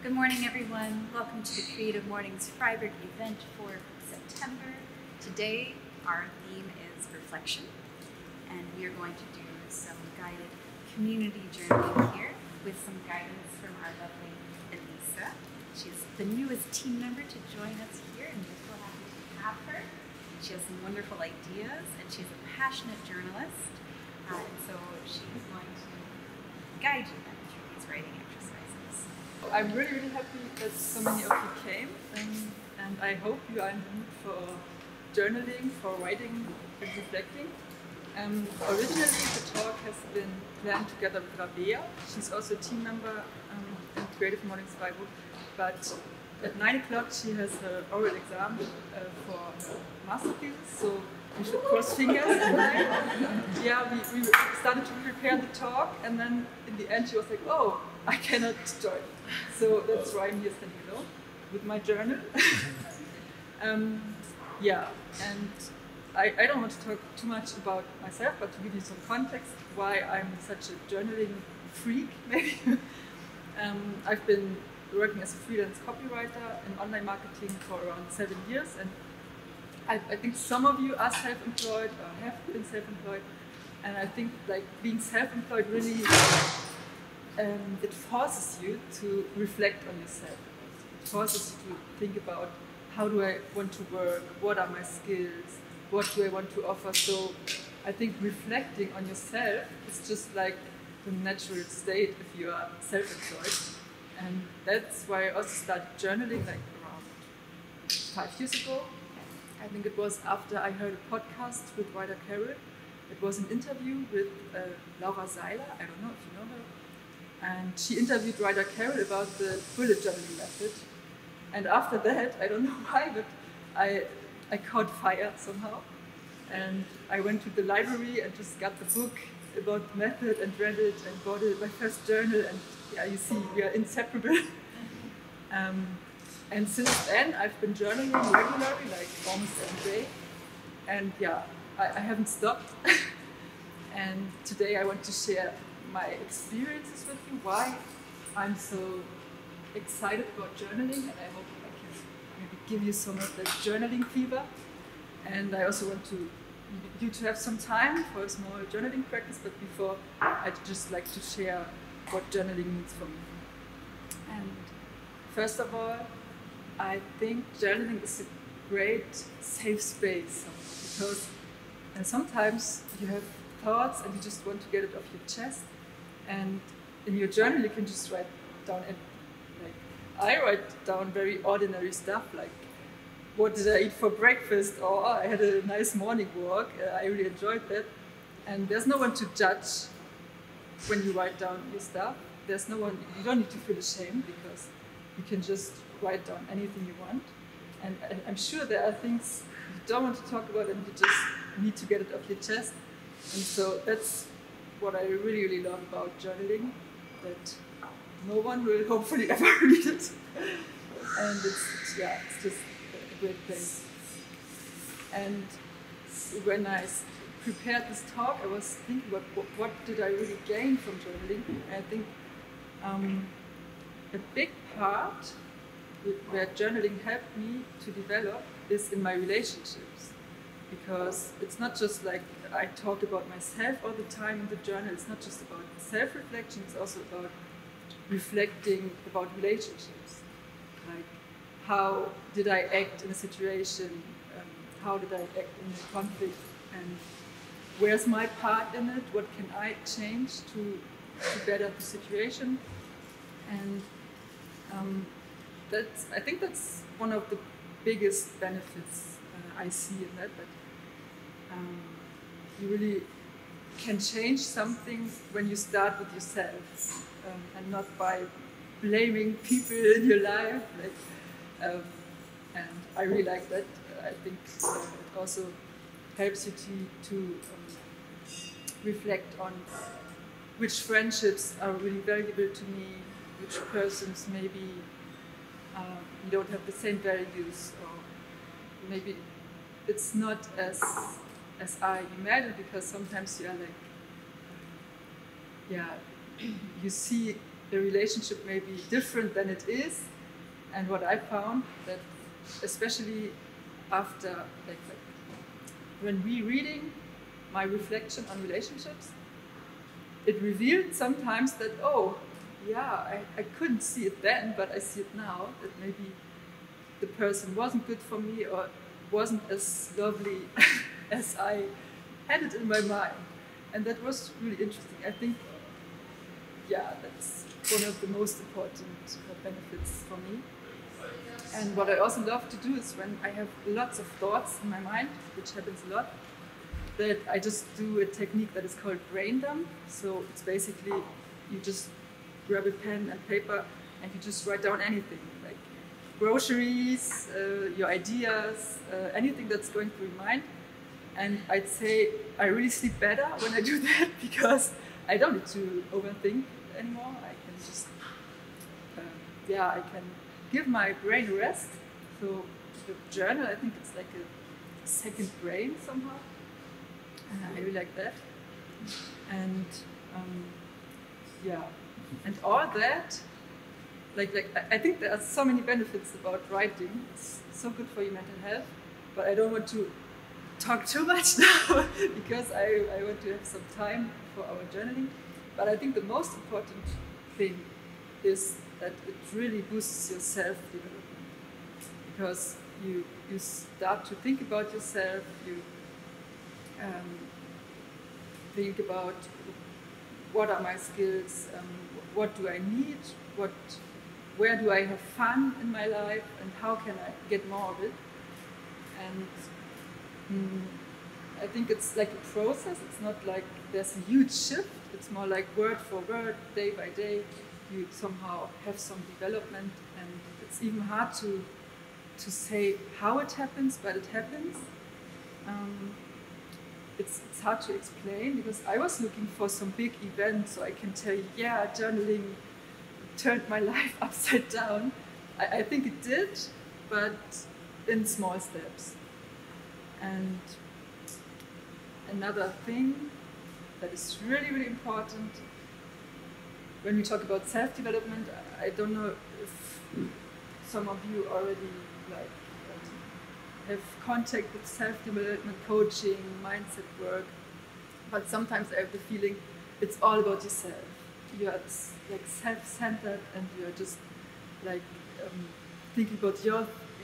Good morning, everyone. Welcome to the Creative Mornings Freiburg event for September. Today, our theme is reflection, and we are going to do some guided community journaling here with some guidance from our lovely Elise. She's the newest team member to join us here, and we're so happy to have her. She has some wonderful ideas, and she's a passionate journalist, and so she's going to guide you through these writing exercises. I'm really happy that so many of you came, and I hope you are in the mood for journaling, for writing and reflecting. Originally the talk has been planned together with Rabea. She's also a team member in CreativeMornings Freiburg, but at 9 o'clock she has her oral exam for her master thesis, so we should cross fingers tonight. Yeah, we started to prepare the talk, and then in the end she was like, oh, I cannot join. So that's why I'm here standing alone with my journal. Yeah, and I don't want to talk too much about myself, but to give you some context why I'm such a journaling freak, maybe. I've been working as a freelance copywriter in online marketing for around 7 years, and I think some of you are self-employed or have been self-employed, and I think like being self-employed really it forces you to reflect on yourself. It forces you to think about how do I want to work, what are my skills, what do I want to offer. So I think reflecting on yourself is just like the natural state if you are self-employed. And that's why I also started journaling like around 5 years ago. I think it was after I heard a podcast with Ryder Carroll. It was an interview with Laura Seiler, I don't know if you know her. And she interviewed Ryder Carroll about the bullet journaling method. And after that, I don't know why, but I caught fire somehow. And I went to the library and just got the book about the method and read it and bought it, my first journal. And yeah, you see, we are inseparable. And since then, I've been journaling regularly, like almost every day. And yeah, I haven't stopped. And today I want to share my experiences with you, why I'm so excited about journaling, and I hope I can maybe give you some of that journaling fever. And I also want you to have some time for a small journaling practice, but before, I'd just like to share what journaling means for me. And first of all, I think journaling is a great safe space, because sometimes you have thoughts and you just want to get it off your chest. And in your journal, you can just write down, I write down very ordinary stuff, like what did I eat for breakfast, or I had a nice morning walk, I really enjoyed that. And there's no one to judge when you write down your stuff. There's no one, you don't need to feel ashamed, because you can just write down anything you want. And I'm sure there are things you don't want to talk about and you just need to get it off your chest. And so that's what I really love about journaling, that no one will hopefully ever read it. And it's just a great place. And when I prepared this talk, I was thinking about what did I really gain from journaling. And I think a big part where journaling helped me to develop is in my relationships. Because it's not just like I talk about myself all the time in the journal, it's not just about self-reflection, it's also about reflecting about relationships. Like, how did I act in a situation, how did I act in a conflict, and where's my part in it, what can I change to better the situation. And I think that's one of the biggest benefits I see in that you really can change something when you start with yourself, and not by blaming people in your life. And I really like that. I think it also helps you to reflect on which friendships are really valuable to me, which persons maybe you don't have the same values, or maybe it's not as I imagined, because sometimes you are like, you see the relationship may be different than it is. And what I found that, especially after like when rereading my reflection on relationships, it revealed sometimes that, oh, yeah, I couldn't see it then, but I see it now, that maybe the person wasn't good for me or wasn't as lovely as I had it in my mind. And that was really interesting. I think, yeah, that's one of the most important benefits for me. And what I also love to do is when I have lots of thoughts in my mind, which happens a lot, that I just do a technique that is called brain dump. So it's basically you just grab a pen and paper and you just write down anything, like groceries, your ideas, anything that's going through your mind. And I'd say I really sleep better when I do that because I don't need to overthink anymore. I can just, I can give my brain a rest. So the journal, I think it's like a second brain somehow. I really like that. And and all that, I think there are so many benefits about writing. It's so good for your mental health, but I don't want to talk too much now because I want to have some time for our journaling. But I think the most important thing is that it really boosts your self-development because you start to think about yourself, you think about what are my skills, what do I need, where do I have fun in my life, and how can I get more of it. And I think it's like a process. It's not like there's a huge shift. It's more like word for word, day by day, you somehow have some development, and it's even hard to say how it happens, but it happens. It's hard to explain because I was looking for some big event so I can tell you, yeah, journaling turned my life upside down. I think it did, but in small steps. And another thing that is really, really important when we talk about self-development, I don't know if some of you already have contact with self-development coaching, mindset work, but sometimes I have the feeling it's all about yourself. You are like self-centered and you are just like thinking about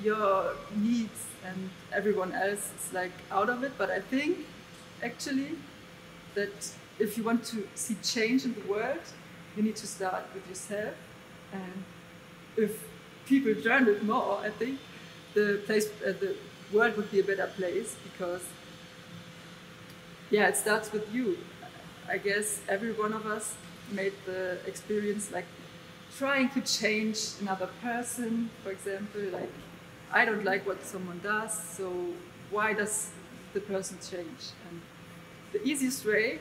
your needs and everyone else is like out of it. But I think actually that if you want to see change in the world, you need to start with yourself. And if people journal more, I think the world would be a better place because, yeah, it starts with you. I guess every one of us made the experience like trying to change another person, for example, like I don't like what someone does, so why does the person change? And the easiest way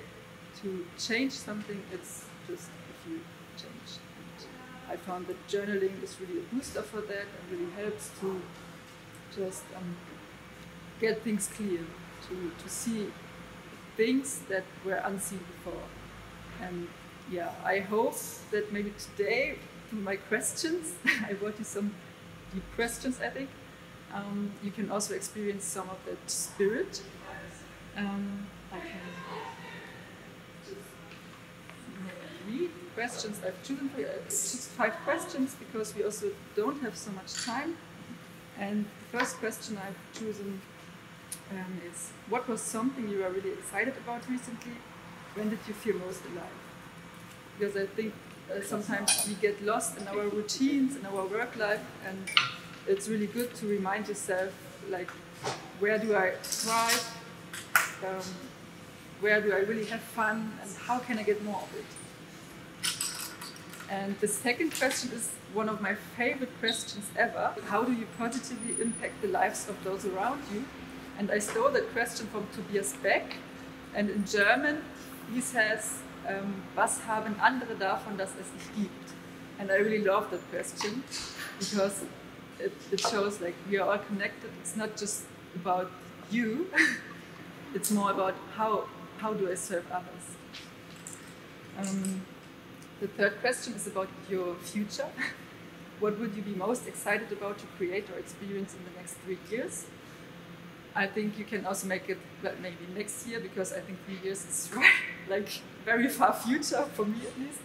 to change something is just if you change. And I found that journaling is really a booster for that and really helps to just get things clear, to see things that were unseen before. And yeah, I hope that maybe today, through my questions, I brought you some deep questions, I think, you can also experience some of that spirit. I can just read questions I've chosen for you. It's just 5 questions because we also don't have so much time. And the first question I've chosen is, what was something you were really excited about recently? When did you feel most alive? Because I think sometimes we get lost in our routines, in our work life, and it's really good to remind yourself, like, where do I thrive? Where do I really have fun? And how can I get more of it? And the second question is one of my favorite questions ever. How do you positively impact the lives of those around you? And I stole that question from Tobias Beck. And in German, he says, was haben andere davon, dass es dich gibt? And I really love that question because it shows like we are all connected. It's not just about you. It's more about how do I serve others. The third question is about your future. What would you be most excited about to create or experience in the next 3 years? I think you can also make it maybe next year, because I think 3 years is like very far future for me at least.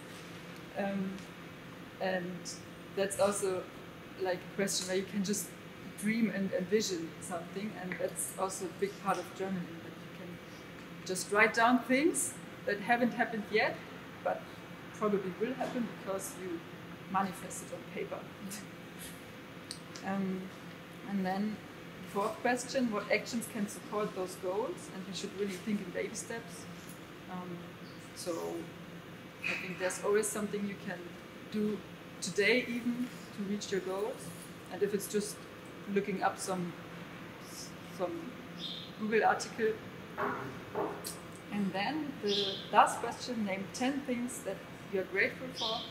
And that's also like a question where you can just dream and envision something, and that's also a big part of journaling, that you can just write down things that haven't happened yet, but probably will happen because you manifest it on paper. And then the fourth question, what actions can support those goals? And you should really think in baby steps. So I think there's always something you can do today even to reach your goals. And if it's just looking up some Google article. And then the last question, name 10 things that you're grateful for.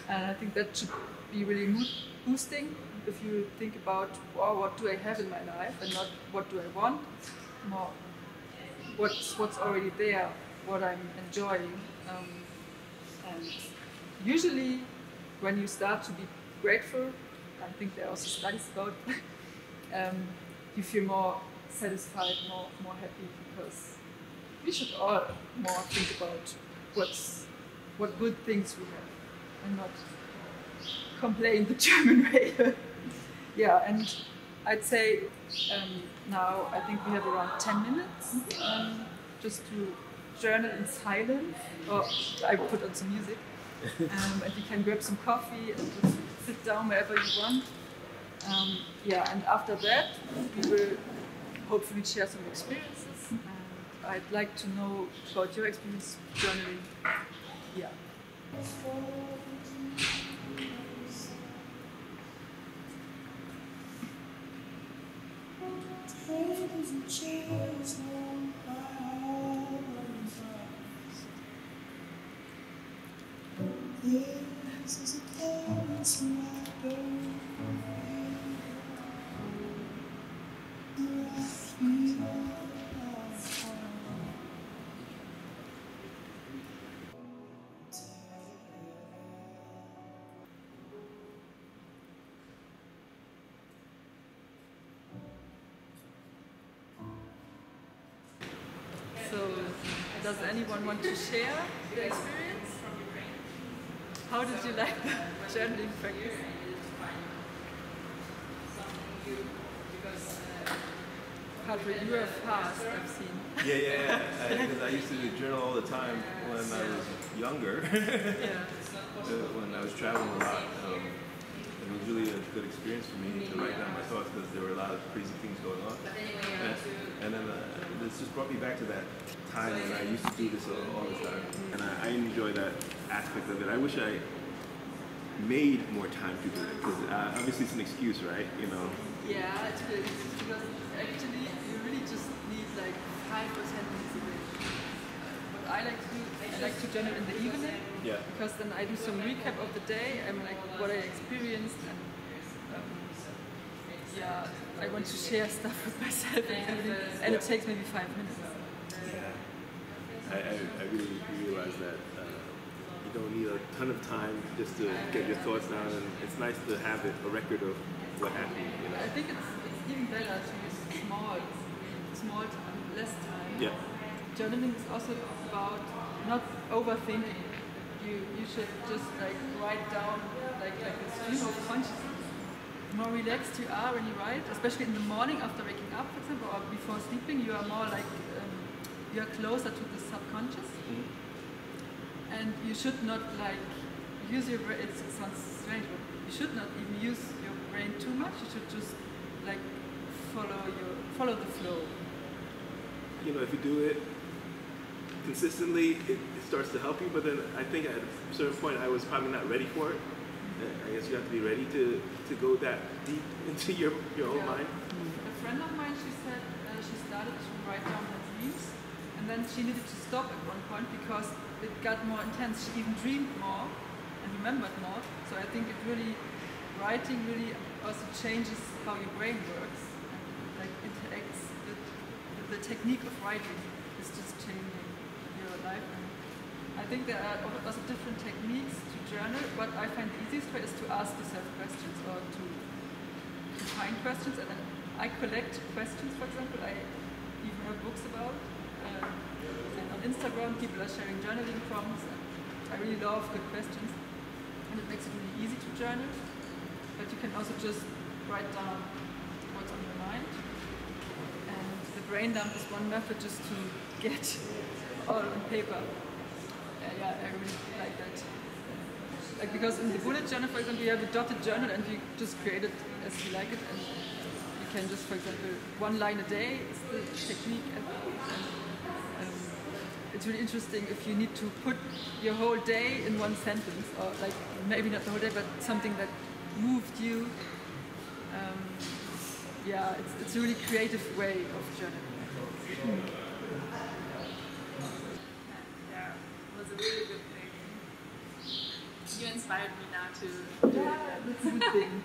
And I think that should be really mood boosting if you think about, wow, what do I have in my life, and not what do I want, more what's already there, what I'm enjoying. And usually when you start to be grateful, I think there are also studies about you feel more satisfied, more happy, because we should all more think about what good things we have and not complain the German way. Yeah, and I'd say now I think we have around 10 minutes just to journal in silence, or I put on some music, and you can grab some coffee and just sit down wherever you want. Yeah, and after that we will hopefully share some experiences, and I'd like to know about your experience journaling. Yeah. Tables and chairs on this is a place where I So, does anyone want to share their experience? How did you like the journaling practice? Patrick, you are fast, I've seen. Yeah. Because I used to journal all the time when I was younger. Yeah. When I was traveling a lot. It was really a good experience for me to write down my thoughts, because there were a lot of crazy things going on. And then this just brought me back to that time when I used to do this all the time. And I enjoy that aspect of it. I wish I made more time to do it, because obviously it's an excuse, right? You know. Yeah, it's good. Because actually you really just need like 5 or 10 minutes a day. What I like to do, I like to journal in the evening. Yeah. Because then I do some recap of the day, and like what I experienced, and yeah, I want to share stuff with myself, and it takes maybe 5 minutes. Yeah. I really realized that you don't need a ton of time just to get your thoughts down, and it's nice to have a record of what happened. You know? I think it's even better to use small time, less time. Yeah. Journaling is also about not overthinking. You should just like write down like a stream of consciousness. The more relaxed you are when you write, especially in the morning after waking up, for example, or before sleeping, you are more like you are closer to the subconscious. Mm-hmm. And you should not like use your brain. It sounds strange, but you should not even use your brain too much. You should just like follow the flow. You know, if you do it consistently, it starts to help you, but then I think at a certain point I was probably not ready for it. I guess you have to be ready to go that deep into your own mind. A friend of mine, she said she started to write down her dreams, and then she needed to stop at one point because it got more intense. She even dreamed more and remembered more. So I think writing really also changes how your brain works, and like interacts with the technique of writing is just changing your life. And I think there are also different techniques to journal. What I find the easiest way is to ask yourself questions or to find questions, and then I collect questions, for example. I even wrote books about. And on Instagram, people are sharing journaling prompts, and I really love good questions, and it makes it really easy to journal. But you can also just write down what's on your mind. And the brain dump is one method just to get all on paper. Yeah, I really like that. Like, because in the bullet journal, for example, you have a dotted journal and you just create it as you like it, and you can just, for example, 1 line a day is the technique. And it's really interesting if you need to put your whole day in 1 sentence, or like maybe not the whole day, but something that moved you. Yeah, it's a really creative way of journaling, I think. Yeah, it was a really good thing. You inspired me now to Yeah, that's a good thing.